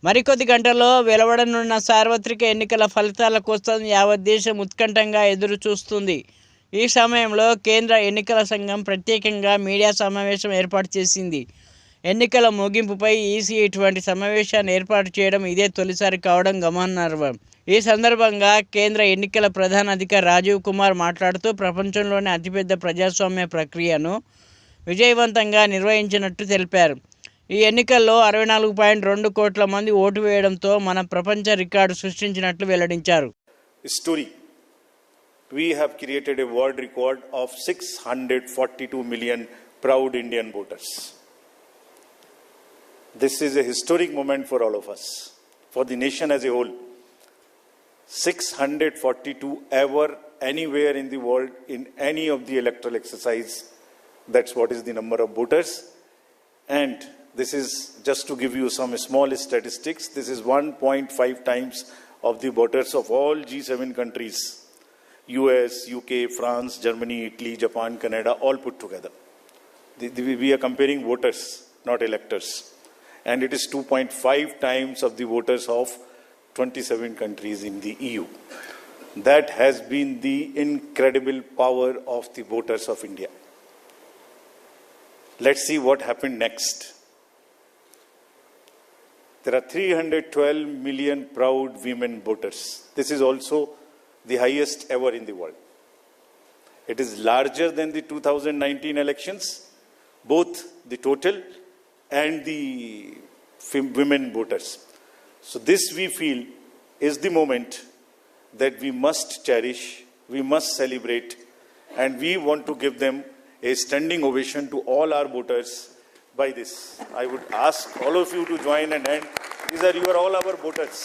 మరికొద్ది గంటల్లో వెలువడనున్న సార్వత్రిక ఎన్నికల ఫలితాల కోసం యావత్ దేశం ఉత్కంఠంగా ఎదురు చూస్తుంది. ఈ సమయంలో కేంద్ర ఎన్నికల సంఘం ప్రత్యేకంగా మీడియా సమావేశం ఏర్పాటు చేసింది. ఎన్నికల ముగింపుపై ఈసీ ఇటువంటి సమావేశాన్ని ఏర్పాటు చేయడం ఇదే తొలిసారి కావడం గమనార్హం. ఈ సందర్భంగా కేంద్ర ఎన్నికల ప్రధాన అధికారి రాజీవ్ కుమార్ మాట్లాడుతూ ప్రపంచంలోనే అతిపెద్ద ప్రజాస్వామ్య ప్రక్రియను విజయవంతంగా నిర్వహించినట్టు తెలిపారు. ఈ ఎన్నికల్లో 64.2 కోట్ల మంది ఓటు వేయడంతో మన ప్రపంచ రికార్డు సృష్టించినట్లు వెల్లడించారు. Story. We have created a world record of 642 million proud Indian voters. This is a historic moment for all of us, for the nation as a whole. 642 ever anywhere in the world in any of the electoral exercise. That's what is the number of voters. And this is just to give you some small statistics. This is 1.5 times of the voters of all G7 countries. US, UK, France, Germany, Italy, Japan, Canada, all put together. We are comparing voters, not electors. And it is 2.5 times of the voters of 27 countries in the EU. That has been the incredible power of the voters of India. Let's see what happened next. There are 312 million proud women voters. This is also the highest ever in the world. It is larger than the 2019 elections, both the total and the women voters. So this, we feel, is the moment that we must cherish, we must celebrate, and we want to give them a standing ovation to all our voters by this. I would ask all of you to join and end. These are all our voters.